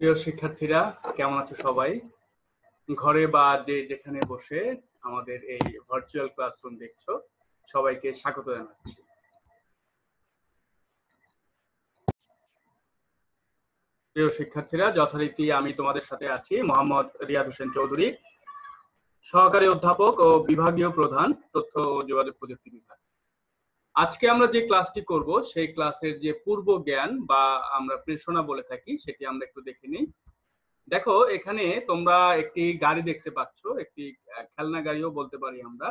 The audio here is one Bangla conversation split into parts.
প্রিয় শিক্ষার্থীরা, কেমন আছো সবাই? ঘরে বা যে যেখানে বসে আমাদের এই ভার্চুয়াল ক্লাসরুম দেখছো, সবাইকে স্বাগত জানাচ্ছি। প্রিয় শিক্ষার্থীরা, যথারীতি আমি তোমাদের সাথে আছি মোহাম্মদ রিয়াদ হোসেন চৌধুরী, সহকারী অধ্যাপক ও বিভাগীয় প্রধান, তথ্য ও যোগাযোগ প্রযুক্তি বিভাগ। আজকে আমরা যে ক্লাসটি করব সেই ক্লাসের যে পূর্ব জ্ঞান বা আমরা প্রেষণা বলে থাকি সেটি আমরা একটু দেখে নিই। দেখো, এখানে তোমরা একটি গাড়ি দেখতে পাচ্ছ, একটি খেলনা গাড়িও বলতে পারি আমরা।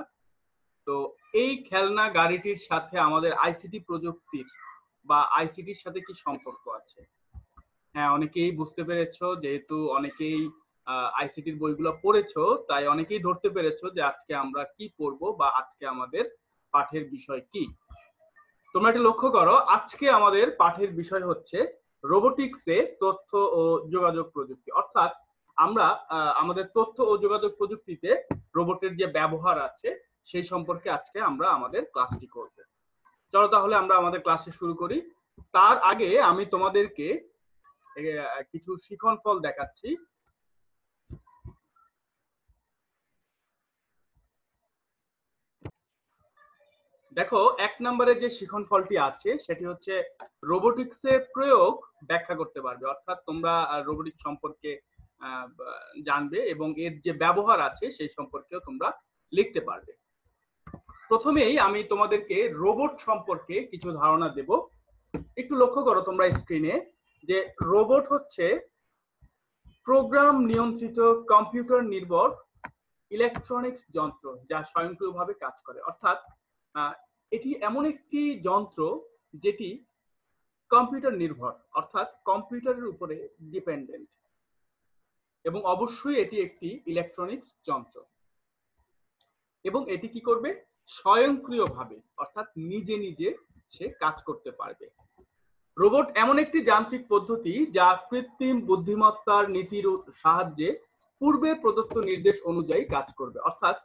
তো এই খেলনা গাড়িটির সাথে আমাদের আইসিটি প্রযুক্তির বা আইসিটির সাথে কি সম্পর্ক আছে? হ্যাঁ, অনেকেই বুঝতে পেরেছো, যেহেতু অনেকেই আইসিটির বইগুলো পড়েছো, তাই অনেকেই ধরতে পেরেছো যে আজকে আমরা কি পড়বো বা আজকে আমাদের পাঠের বিষয় কি। তোমরা এটা লক্ষ্য করো, আজকে আমাদের পাঠের বিষয় হচ্ছে রোবোটিক্সে তথ্য ও যোগাযোগ প্রযুক্তি। অর্থাৎ আমরা আমাদের তথ্য ও যোগাযোগ প্রযুক্তিতে রোবটের যে ব্যবহার আছে সেই সম্পর্কে আজকে আমরা আমাদের ক্লাসটি করব। চলো তাহলে আমরা আমাদের ক্লাসে শুরু করি। তার আগে আমি তোমাদেরকে কিছু শিখন ফল দেখাচ্ছি। দেখো, 1 নম্বরে যে শিখন ফলটি আছে সেটি হচ্ছে রোবোটিক্সের প্রয়োগ ব্যাখ্যা করতে পারবে। অর্থাৎ তোমরা রোবোটিক্স সম্পর্কে জানবে এবং এর যে ব্যবহার আছে সেই সম্পর্কেও তোমরা লিখতে পারবে। প্রথমেই আমি তোমাদেরকে রোবট সম্পর্কে কিছু ধারণা দেব। একটু লক্ষ্য করো তোমরা স্ক্রিনে যে রোবট হচ্ছে প্রোগ্রাম নিয়ন্ত্রিত কম্পিউটার নির্ভর ইলেকট্রনিক্স যন্ত্র যা স্বয়ংক্রিয়ভাবে কাজ করে। অর্থাৎ এটি এমন একটি যন্ত্র যেটি কম্পিউটার নির্ভর, অর্থাৎ কম্পিউটারের উপরে ডিপেন্ডেন্ট, এবং অবশ্যই এটি একটি ইলেকট্রনিক্স যন্ত্র এবং এটি কি করবে? স্বয়ংক্রিয়ভাবে, অর্থাৎ নিজে নিজে সে কাজ করতে পারবে। রোবট এমন একটি যান্ত্রিক পদ্ধতি যা কৃত্রিম বুদ্ধিমত্তার নীতির সাহায্যে পূর্বে প্রদত্ত নির্দেশ অনুযায়ী কাজ করবে। অর্থাৎ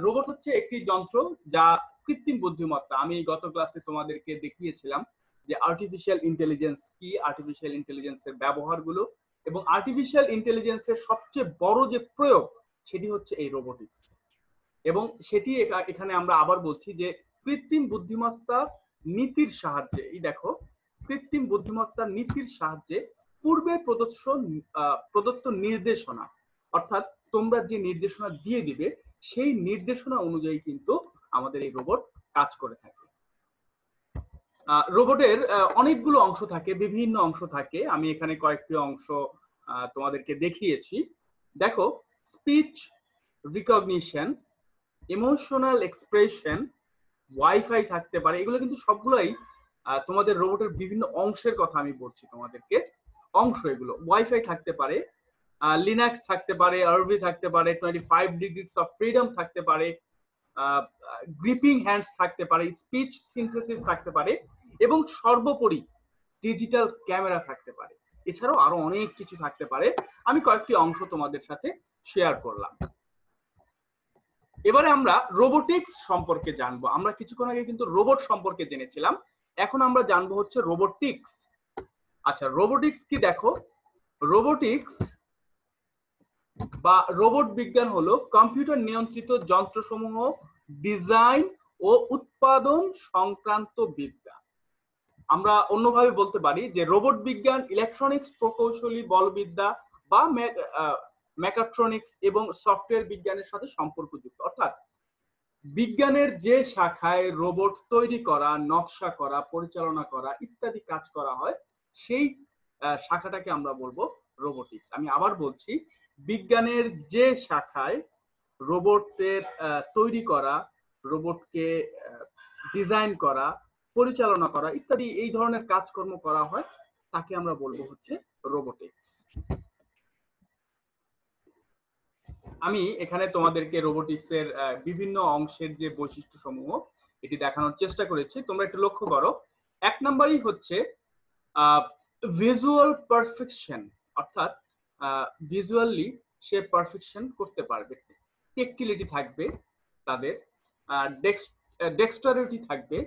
রোবট হচ্ছে একটি যন্ত্র যা কৃত্রিম বুদ্ধিমত্তা, আমি গত ক্লাসে তোমাদেরকে দেখিয়েছিলাম যে আর্টিফিশিয়াল ইন্টেলিজেন্স কি, আর্টিফিশিয়াল ইন্টেলিজেন্সের ব্যবহারগুলো, এবং আর্টিফিশিয়াল ইন্টেলিজেন্সের সবচেয়ে বড় যে প্রয়োগ সেটি হচ্ছে এই রোবোটিক্স। এবং সেটি এখানে আমরা আবার বলছি যে কৃত্রিম বুদ্ধিমত্তার নীতির সাহায্যে, এই দেখো, কৃত্রিম বুদ্ধিমত্তার নীতির সাহায্যে পূর্বে প্রদত্ত নির্দেশনা, অর্থাৎ তোমরা যে নির্দেশনা দিয়ে দিবে সেই নির্দেশনা অনুযায়ী কিন্তু আমাদের এই রোবট কাজ করে থাকে। রোবটের অনেকগুলো অংশ থাকে, বিভিন্ন অংশ থাকে। আমি এখানে কয়েকটি অংশ তোমাদেরকে দেখিয়েছি। দেখো, speech recognition, emotional expression, wifi থাকতে পারে। এগুলো কিন্তু সবগুলোই তোমাদের রোবটের বিভিন্ন অংশের কথা আমি বলছি তোমাদেরকে, অংশ এগুলো। ওয়াইফাই থাকতে পারে, লিনাক্স থাকতে পারে, আরবি থাকতে পারে, 25 ডিগ্রিজ অফ ফ্রিডম থাকতে পারে, গ্রিপিং হ্যান্ডস থাকতে পারে, স্পিচ সিনথেসিস থাকতে পারে, এবং সর্বোপরি ডিজিটাল ক্যামেরা থাকতে পারে। এছাড়াও আরো অনেক কিছু থাকতে পারে। আমি কয়েকটি অংশ তোমাদের সাথে শেয়ার করলাম। এবারে আমরা রোবোটিক্স সম্পর্কে জানবো। আমরা কিছুক্ষণ আগে কিন্তু রোবট সম্পর্কে জেনেছিলাম, এখন আমরা জানবো হচ্ছে রোবোটিক্স। আচ্ছা, রোবোটিক্স কি? দেখো, রোবোটিক্স বা রোবট বিজ্ঞান হলো কম্পিউটার নিয়ন্ত্রিত যন্ত্রসমূহ ডিজাইন ও উৎপাদন সংক্রান্ত বিদ্যা। আমরা অন্যভাবে বলতে পারি যে রোবট বিজ্ঞান ইলেকট্রনিক্স প্রকৌশলী বলবিদ্যা বা মেকাট্রনিক্স এবং সফটওয়্যার বিজ্ঞানের সাথে সম্পর্কযুক্ত। অর্থাৎ বিজ্ঞানের যে শাখায় রোবট তৈরি করা, নকশা করা, পরিচালনা করা ইত্যাদি কাজ করা হয় সেই শাখাটাকে আমরা বলবো রোবোটিক্স। আমি আবার বলছি, বিজ্ঞানের যে শাখায় রোবটের তৈরি করা, রোবটকে ডিজাইন করা, পরিচালনা করা ইত্যাদি এই ধরনের কাজকর্ম করা হয় তাকে আমরা বলবো হচ্ছে রোবোটিক্স। আমি এখানে তোমাদেরকে রোবোটিক্সের বিভিন্ন অংশের যে বৈশিষ্ট্য সমূহ এটি দেখানোর চেষ্টা করেছি। তোমরা একটু লক্ষ্য করো, 1 নম্বরই হচ্ছে ভিজুয়াল পারফেকশন, অর্থাৎ ভিজুয়ালি সে পারফেকশন করতে পারবে। টেকটিলিটি থাকবে তাদের, ডেক্সটারিটি থাকবে,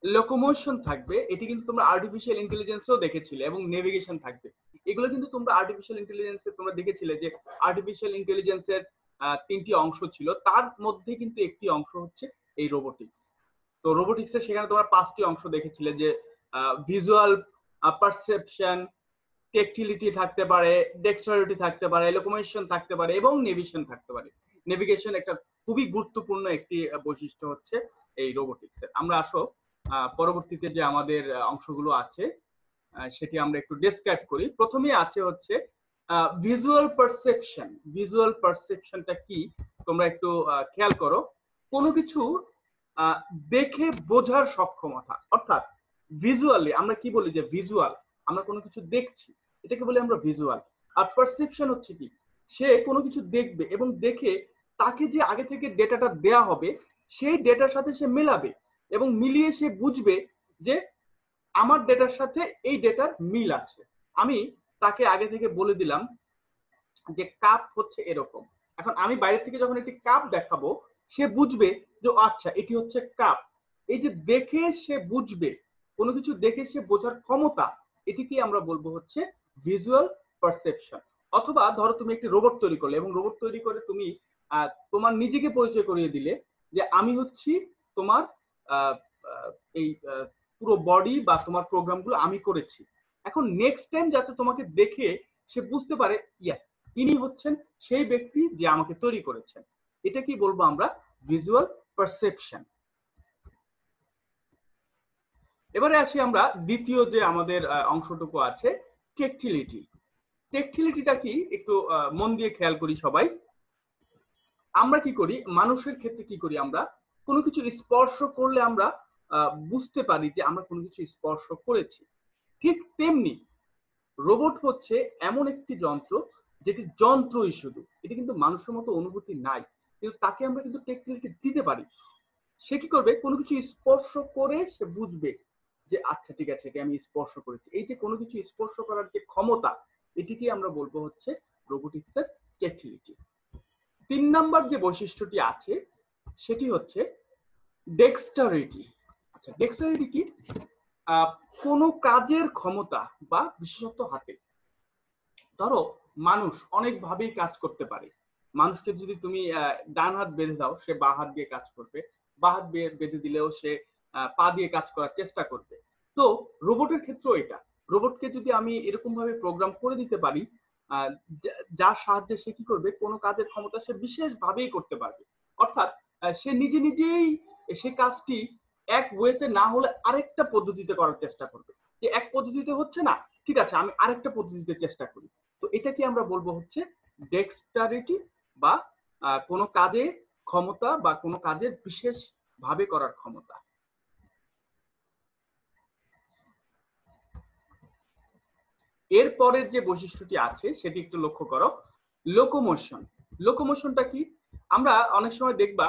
লোকোমোশন থাকবে, এটি কিন্তু তোমরা আর্টিফিশিয়াল ইন্টেলিজেন্সেও দেখেছিলে, এবং নেভিগেশন থাকবে। এগুলো কিন্তু তোমরা আর্টিফিশিয়াল ইন্টেলিজেন্সে তোমরা দেখেছিলে যে আর্টিফিশিয়াল ইন্টেলিজেন্সের 3টি অংশ ছিল, তার মধ্যে কিন্তু একটি অংশ হচ্ছে এই রোবোটিক্স। তো রোবোটিক্সের সেখানে তোমরা 5টি অংশ দেখেছিলে, যে ভিজুয়াল পারসেপশন, টেকটিলিটি থাকতে পারে, ডেক্সটারিটি থাকতে পারে, লোকোমোশন থাকতে পারে এবং নেভিগেশন থাকতে পারে। নেভিগেশন একটা খুবই গুরুত্বপূর্ণ একটি বৈশিষ্ট্য হচ্ছে এই রোবোটিক্সের। আমরা আসো পরবর্তীতে যে আমাদের অংশগুলো আছে সেটি আমরা একটু ডেসক্রাইব করি। প্রথমেই আছে হচ্ছে ভিজুয়াল পারসেপশন। ভিজুয়াল পারসেপশনটা কি তোমরা একটু খেয়াল করো। কোনো কিছু দেখে বোঝার সক্ষমতা, অর্থাৎ ভিজুয়ালি আমরা কি বলি যে ভিজুয়াল, আমরা কোনো কিছু দেখছি, এটাকে বলি আমরা ভিজুয়াল। আর পারসেপশন হচ্ছে কি, সে কোনো কিছু দেখবে এবং দেখে তাকে যে আগে থেকে ডেটাটা দেয়া হবে সেই ডেটার সাথে সে মেলাবে এবং মিলিয়ে সে বুঝবে যে আমার ডেটার সাথে এই ডেটার মিল আছে। আমি তাকে আগে থেকে বলে দিলাম যে কাপ হচ্ছে এরকম, এখন আমি বাইরে থেকে যখন একটি কাপ দেখাবো সে বুঝবে যে আচ্ছা এটি হচ্ছে কাপ। এই যে দেখে সে বুঝবে, কোনো কিছু দেখে সে বোঝার ক্ষমতা, এটিকে আমরা বলবো হচ্ছে ভিজুয়াল পারসেপশন। অথবা ধরো তুমি একটি রোবট তৈরি করলে এবং রোবট তৈরি করে তুমি তোমার নিজেকে পরিচয় করিয়ে দিলে যে আমি হচ্ছি তোমার এই পুরো বডি বা তোমার প্রোগ্রামগুলো আমি করেছি। এখন নেক্সট টাইম যাতে তোমাকে দেখে সে বুঝতে পারে ইয়েস ইনি হচ্ছেন সেই ব্যক্তি যে আমাকে তৈরি করেছেন, এটা কি বলবো আমরা ভিজুয়াল পারসেপশন। এবারে আসি আমরা দ্বিতীয় যে আমাদের অংশটুকু আছে টেকটিলিটি। টেকটিলিটিটা কি একটু মন দিয়ে খেয়াল করি সবাই। আমরা কি করি মানুষের ক্ষেত্রে, কি করি আমরা কোনো কিছু স্পর্শ করলে আমরা বুঝতে পারি যে আমরা কোনো কিছু স্পর্শ করেছি। ঠিক তেমনি রোবট হচ্ছে এমন একটি যন্ত্র যেটি যন্ত্রই শুধু, এটি কিন্তু মানুষের মতো অনুভূতি নাই, কিন্তু তাকে আমরা কিন্তু টেকটিলিটি দিতে পারি। সে কি করবে, কোনো কিছু স্পর্শ করে সে বুঝবে যে আচ্ছা ঠিক আছে এটি আমি স্পর্শ করেছি। এই যে কোনো কিছু স্পর্শ করার যে ক্ষমতা, এটিকে আমরা বলবো হচ্ছে রোবোটিক্সের টেকটিলিটি। 3 নাম্বার যে বৈশিষ্ট্যটি আছে সেটি হচ্ছে ডেক্সটারিটি। আচ্ছা ডেক্সটারিটি কি, কোনো কাজের ক্ষমতা বা বিশেষত হাতে। ধরো মানুষ অনেক ভাবেই কাজ করতে পারে, মানুষকে যদি তুমি ডান হাত বেঁধে দাও সে বাঁ হাত দিয়ে কাজ করবে, বাঁ হাত বেঁধে দিলেও সে পা দিয়ে কাজ করার চেষ্টা করবে। তো রোবটের ক্ষেত্রেও এটা, রোবটকে যদি আমি এরকম ভাবে প্রোগ্রাম করে দিতে পারি যার সাহায্যে সে কি করবে, কোনো কাজের ক্ষমতা সে বিশেষ ভাবেই করতে পারবে। অর্থাৎ সে নিজে নিজেই সে কাজটি এক ওয়েতে না হলে আরেকটা পদ্ধতিতে করার চেষ্টা করবে, যে এক পদ্ধতিতে হচ্ছে না, ঠিক আছে আমি আরেকটা পদ্ধতিতে চেষ্টা করি। তো এটাকে আমরা বলবো হচ্ছে ডেক্সটারিটি বা কোনো কাজে ক্ষমতা বা কোনো কাজের বিশেষ ভাবে করার ক্ষমতা। এর পরের যে বৈশিষ্ট্যটি আছে সেটি একটু লক্ষ্য করো, লোকোমোশন। লোকোমোশনটা কি, আমরা অনেক সময় দেখবা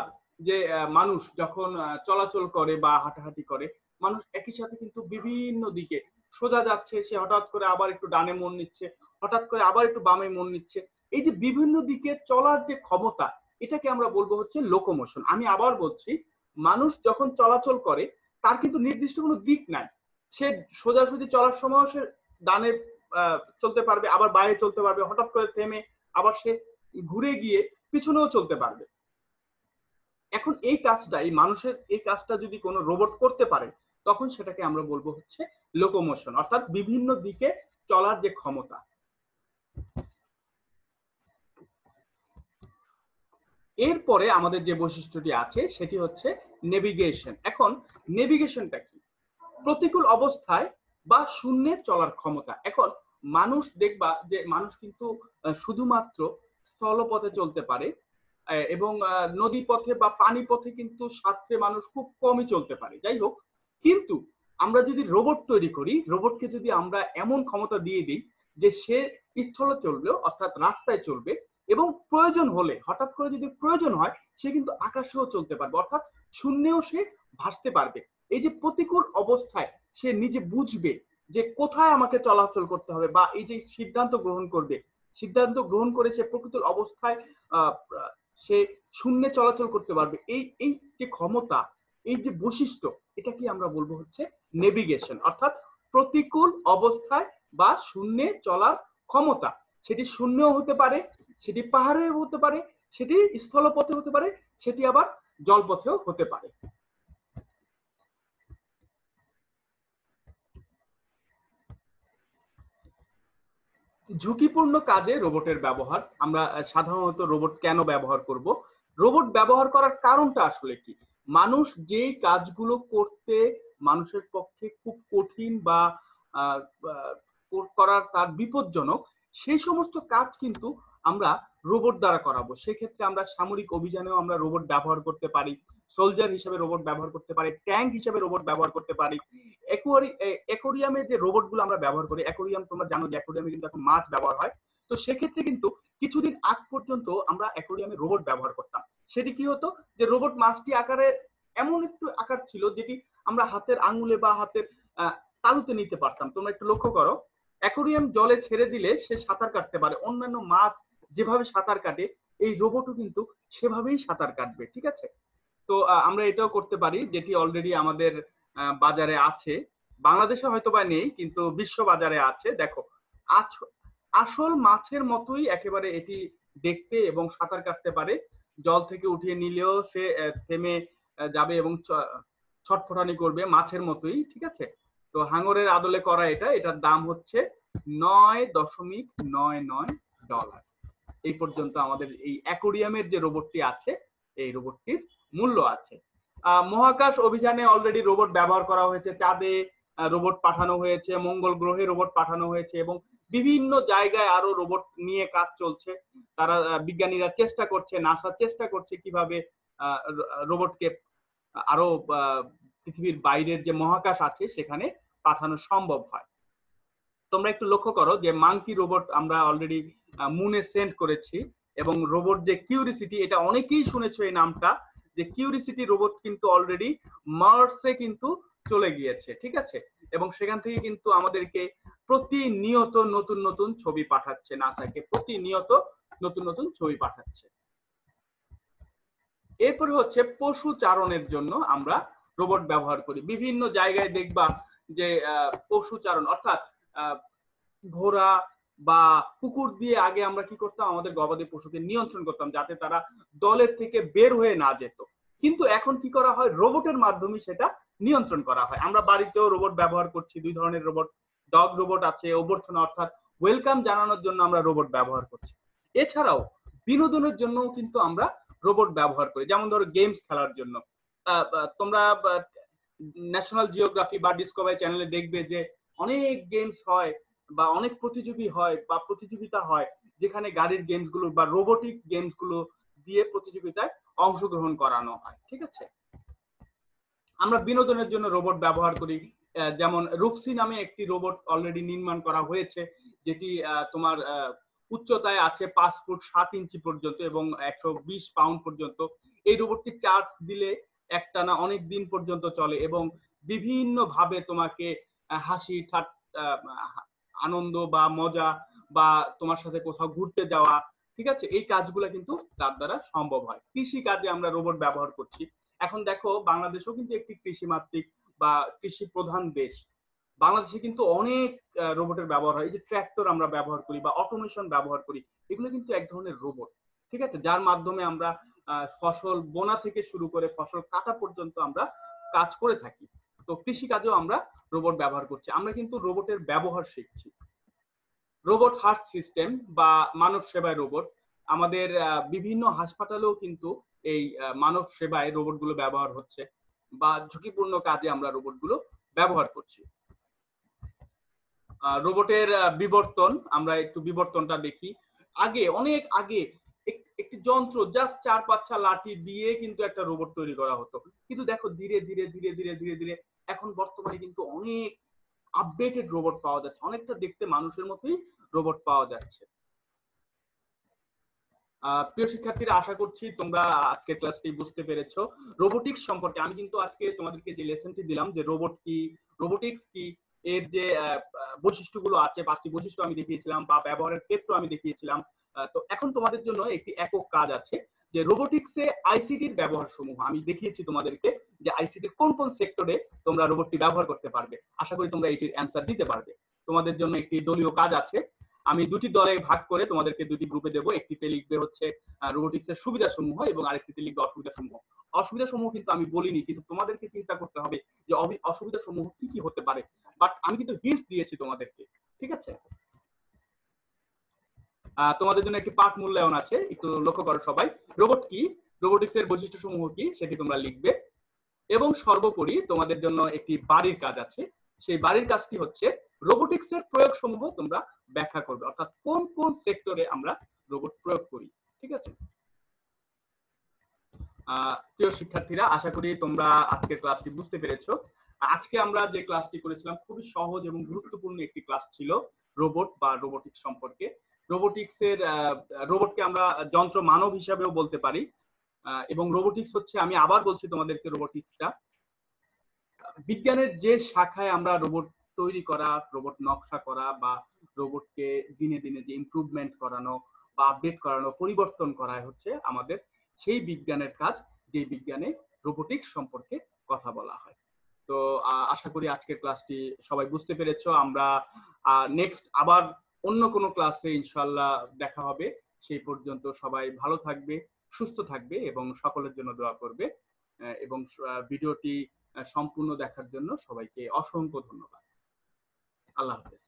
যে মানুষ যখন চলাচল করে বা হাঁটাহাঁটি করে, মানুষ একই সাথে কিন্তু বিভিন্ন দিকে সোজা যাচ্ছে, সে হঠাৎ করে আবার একটু ডানে মন নিচ্ছে, হঠাৎ করে আবার একটু বামে মন নিচ্ছে। এই যে বিভিন্ন দিকে চলার যে ক্ষমতা, এটাকে আমরা বলবো হচ্ছে লোকোমোশন। আমি আবার বলছি, মানুষ যখন চলাচল করে তার কিন্তু নির্দিষ্ট কোনো দিক নাই, সে সোজাসুজি চলার সময় সে ডানে চলতে পারবে, আবার বাইরে চলতে পারবে, হঠাৎ করে থেমে আবার সে ঘুরে গিয়ে পিছনেও চলতে পারবে। এখন এই কাজটা, এই মানুষের এই কাজটা যদি কোনো রোবট করতে পারে তখন সেটাকে আমরা বলবো হচ্ছে লোকোমোশন, অর্থাৎ বিভিন্ন দিকে চলার যে ক্ষমতা। এরপরে আমাদের যে বৈশিষ্ট্যটি আছে সেটি হচ্ছে নেভিগেশন। এখন নেভিগেশনটা কি, প্রতিকূল অবস্থায় বা শূন্যে চলার ক্ষমতা। এখন মানুষ দেখবা যে মানুষ কিন্তু শুধুমাত্র স্থলপথে চলতে পারে এবং নদী পথে বা পানি পথে কিন্তু সাঁতরে মানুষ খুব কমই চলতে পারে। যাই হোক, কিন্তু আমরা যদি রোবট তৈরি করি, রোবটকে যদি আমরা এমন ক্ষমতা দিয়ে দিই যে সে স্থলে চলবে অর্থাৎ রাস্তায় চলবে এবং প্রয়োজন হলে হঠাৎ করে যদি প্রয়োজন হয় সে কিন্তু আকাশেও চলতে পারবে, অর্থাৎ শূন্যেও সে ভাসতে পারবে। এই যে প্রতিকূল অবস্থায় সে নিজে বুঝবে যে কোথায় আমাকে চলাচল করতে হবে বা এই যে সিদ্ধান্ত গ্রহণ করবে, সিদ্ধান্ত গ্রহণ করে সে প্রতিকূল অবস্থায় সে শূন্যে চলাচল করতে পারবে। এই এই যে ক্ষমতা, এই যে বৈশিষ্ট্য, এটা কি আমরা বলবো হচ্ছে নেভিগেশন, অর্থাৎ প্রতিকূল অবস্থায় বা শূন্যে চলার ক্ষমতা, সেটি শূন্যও হতে পারে, সেটি পাহাড়ে হতে পারে, সেটি স্থলপথে হতে পারে, সেটি আবার জলপথেও হতে পারে। ঝুঁকিপূর্ণ কাজে রোবটের ব্যবহার, আমরা সাধারণত রোবট কেন ব্যবহার করব, রোবট ব্যবহার করার কারণটা আসলে কি, মানুষ যেই কাজগুলো করতে মানুষের পক্ষে খুব কঠিন বা করার তার বিপজ্জনক, সেই সমস্ত কাজ কিন্তু আমরা রোবট দ্বারা করাবো। সেক্ষেত্রে আমরা সামরিক অভিযানেও আমরা রোবট ব্যবহার করতে পারি, সোলজার হিসেবে রোবট ব্যবহার করতে পারি, ট্যাঙ্ক হিসেবে রোবট ব্যবহার করতে পারি। অ্যাকোয়ারিয়ামে যে রোবটগুলো আমরা ব্যবহার করি, অ্যাকোয়ারিয়াম তোমরা জানো যে অ্যাকোয়ারিয়ামে কিন্তু এখন মাছ ব্যবহার হয়। তো সেক্ষেত্রে কিন্তু কিছুদিন আগ পর্যন্ত আমরা অ্যাকোয়ারিয়ামে রোবট ব্যবহার করতাম। সেটি কি হতো যে রোবট মাছটি আকারে এমন একটু আকার ছিল যেটি আমরা হাতের আঙুলে বা হাতের তালুতে নিতে পারতাম। তোমরা একটু লক্ষ্য করো, অ্যাকোয়ারিয়াম জলে ছেড়ে দিলে সে সাঁতার কাটতে পারে, অন্যান্য মাছ যেভাবে সাঁতার কাটে এই রোবটও কিন্তু সেভাবেই সাঁতার কাটবে। ঠিক আছে, তো আমরা এটাও করতে পারি যেটি অলরেডি আমাদের বাজারে আছে, বাংলাদেশে হয়তো বা নেই কিন্তু বিশ্ব বাজারে আছে। দেখো, আসল মাছের মতোই একেবারে এটি দেখতে এবং সাঁতার কাটতে পারে, জল থেকে উঠিয়ে নিলেও সে থেমে যাবে এবং ছটফটানি করবে মাছের মতোই। ঠিক আছে, তো হাঙরের আদলে করা এটা, এটার দাম হচ্ছে $9.99। এই পর্যন্ত আমাদের এই অ্যাকোয়ারিয়ামের যে রোবটটি আছে এই রোবটটির মূল্য আছে। মহাকাশ অভিযানে অলরেডি রোবট ব্যবহার করা হয়েছে, চাঁদে রোবট পাঠানো হয়েছে, মঙ্গল গ্রহে রোবট পাঠানো হয়েছে এবং বিভিন্ন জায়গায় আরো রোবট নিয়ে কাজ চলছে। তারা বিজ্ঞানীরা চেষ্টা করছে, নাসা চেষ্টা করছে কিভাবে রোবটকে আরো পৃথিবীর বাইরের যে মহাকাশ আছে সেখানে পাঠানো সম্ভব হয়। তোমরা একটু লক্ষ্য করো যে মাঙ্কি রোবট আমরা অলরেডি মুনে সেন্ড করেছি, এবং রোবট যে কিউরিসিটি, এটা অনেকেই শুনেছো এই নামটা, যে কিউরিসিটি রোবট কিন্তু অলরেডি মার্সে কিন্তু চলে গিয়েছে। ঠিক আছে, এবং সেখান থেকে কিন্তু আমাদেরকে প্রতিনিয়ত নতুন নতুন ছবি পাঠাচ্ছে, নাসাকে প্রতিনিয়ত নতুন নতুন ছবি পাঠাচ্ছে। এরপরে হচ্ছে পশু চারণের জন্য আমরা রোবট ব্যবহার করি। বিভিন্ন জায়গায় দেখবা যে পশু চারণ, অর্থাৎ ঘোড়া বা কুকুর দিয়ে আগে আমরা কি করতাম, আমাদের গবাদি পশুকে নিয়ন্ত্রণ করতাম যাতে তারা দলের থেকে বের হয়ে না যেত, কিন্তু এখন কি করা হয়, রোবটের মাধ্যমে সেটা নিয়ন্ত্রণ করা হয়। আমরা বাড়িতেও রোবট ব্যবহার করছি, দুই ধরনের রোবট, ডগ রোবট আছে, অভ্যর্থনা অর্থাৎ ওয়েলকাম জানানোর জন্য আমরা রোবট ব্যবহার করছি। এছাড়াও বিনোদনের জন্য কিন্তু আমরা রোবট ব্যবহার করি, যেমন ধরো গেমস খেলার জন্য। তোমরা ন্যাশনাল জিওগ্রাফি বা ডিসকভারি চ্যানেলে দেখবে যে অনেক গেমস হয় বা অনেক প্রতিযোগী হয় বা প্রতিযোগিতা হয়, যেখানে গাড়ির গেমস গুলো বা রোবোটিক গেমস গুলো দিয়ে প্রতিযোগিতায় অংশগ্রহণ করানো হয়। ঠিক আছে, আমরা বিনোদনের জন্য রোবট ব্যবহার করি, যেমন রুক্সি নামে একটি রোবট অলরেডি নির্মাণ করা হয়েছে, যেটি তোমার উচ্চতায় আছে 5 ফুট 7 ইঞ্চি পর্যন্ত এবং 120 পাউন্ড পর্যন্ত। এই রোবটটি চার্জ দিলে একটানা অনেক দিন পর্যন্ত চলে এবং বিভিন্ন ভাবে তোমাকে হাসি আনন্দ বা মজা বা তোমার সাথে কোথাও ঘুরতে যাওয়া, ঠিক আছে, এই কাজগুলো কিন্তু তার দ্বারা সম্ভব হয়। কৃষি কাজে আমরা রোবট ব্যবহার করছি। এখন দেখো, বাংলাদেশও কিন্তু একটি কৃষি মাত্রিক বা কৃষি প্রধান দেশ, বাংলাদেশে কিন্তু অনেক রোবটের ব্যবহার হয়। এই যে ট্র্যাক্টর আমরা ব্যবহার করি বা অটোমেশন ব্যবহার করি, এগুলো কিন্তু এক ধরনের রোবট। ঠিক আছে, যার মাধ্যমে আমরা ফসল বোনা থেকে শুরু করে ফসল কাটা পর্যন্ত আমরা কাজ করে থাকি। তো কৃষি কাজেও আমরা রোবট ব্যবহার করছি। আমরা কিন্তু রোবটের ব্যবহার শিখছি। রোবট হার্ট সিস্টেম বা মানব সেবায় রোবট, আমাদের বিভিন্ন হাসপাতালেও কিন্তু এই মানব সেবায় রোবটগুলো ব্যবহার হচ্ছে বা ঝুঁকিপূর্ণ কাজে আমরা রোবটগুলো ব্যবহার করছি। রোবটের বিবর্তন, আমরা একটু বিবর্তনটা দেখি। আগে, অনেক আগে একটি যন্ত্র জাস্ট 4-5টা লাঠি দিয়ে কিন্তু একটা রোবট তৈরি করা হতো, কিন্তু দেখো ধীরে ধীরে ধীরে ধীরে ধীরে ধীরে এখন বর্তমানে কিন্তু অনেক আপডেটেড রোবট পাওয়া যাচ্ছে, অনেকটা দেখতে মানুষের মতোই রোবট পাওয়া যাচ্ছে। প্রিয় শিক্ষার্থীরা, আশা করছি তোমরা আজকে ক্লাসটি বুঝতে পেরেছো। রোবোটিক্স সম্পর্কে আমি কিন্তু আজকে তোমাদেরকে যে লেসনটি দিলাম যে রোবট কি, রোবোটিক্স কি, এর যে বৈশিষ্ট্যগুলো আছে, 5টি বৈশিষ্ট্য আমি দেখিয়েছিলাম বা ব্যবহারের ক্ষেত্র আমি দেখিয়েছিলাম। তো এখন তোমাদের জন্য একটি একক কাজ আছে, যে রোবোটিক্সে আইসিটির ব্যবহার সমূহ আমি দেখিয়েছি তোমাদেরকে, যে আইসিটির কোন কোন সেক্টরে তোমরা রোবটটি ব্যবহার করতে পারবে। আশা করি তোমরা এটির অ্যান্সার দিতে পারবে। তোমাদের জন্য একটি দলীয় কাজ আছে। আমি দুটি দলে ভাগ করে তোমাদেরকে দুটি গ্রুপে দেবো। একটিতে লিখবে হচ্ছে রোবোটিক্সের সুবিধাসমূহ এবং আরেকটিতে লিখবে অসুবিধাসমূহ। অসুবিধাসমূহ কিন্তু আমি বলিনি, কিন্তু তোমাদেরকে চিন্তা করতে হবে যে অসুবিধাসমূহ কি কি হতে পারে। বাট আমি কিন্তু হিন্টস দিয়েছি তোমাদেরকে, ঠিক আছে? তোমাদের জন্য একটি পাঠ মূল্যায়ন আছে, একটু লক্ষ্য করো সবাই। রোবট কি, রোবোটিক্সের বৈশিষ্ট্যসমূহ কি, সেটি তোমরা লিখবে। এবং সর্বোপরি তোমাদের জন্য একটি বাড়ির কাজ আছে। সেই বাড়ির কাজটি হচ্ছে রোবোটিক্সের প্রয়োগসমূহ তোমরা ব্যাখ্যা করবে, অর্থাৎ কোন কোন সেক্টরে আমরা রোবট প্রয়োগ করি, ঠিক আছে? প্রিয় শিক্ষার্থীরা, আশা করি তোমরা আজকের ক্লাসটি বুঝতে পেরেছো। আজকে আমরা যে ক্লাসটি করেছিলাম খুবই সহজ এবং গুরুত্বপূর্ণ একটি ক্লাস ছিল রোবট বা রোবোটিক্স সম্পর্কে। রোবোটিক্সের রোবটকে আমরা যন্ত্র মানব হিসাবেও বলতে পারি। এবং রোবোটিক্স হচ্ছে, আমি আবার বলছি তোমাদেরকে, রোবোটিক্সটা বিজ্ঞানের যে শাখায় আমরা রোবট তৈরি করা, রোবট নকশা করা বা রোবটকে দিনে দিনে যে ইমপ্রুভমেন্ট করানো বা আপডেট করানো, পরিবর্তন করা হচ্ছে আমাদের সেই বিজ্ঞানের কাজ, যে বিজ্ঞানে রোবোটিক্স সম্পর্কে কথা বলা হয়। তো আশা করি আজকের ক্লাসটি সবাই বুঝতে পেরেছো। আমরা নেক্সট আবার অন্য কোনো ক্লাসে ইনশাল্লাহ দেখা হবে। সেই পর্যন্ত সবাই ভালো থাকবে, সুস্থ থাকবে এবং সকলের জন্য দোয়া করবে। এবং ভিডিওটি সম্পূর্ণ দেখার জন্য সবাইকে অসংখ্য ধন্যবাদ। আল্লাহ হাফেজ।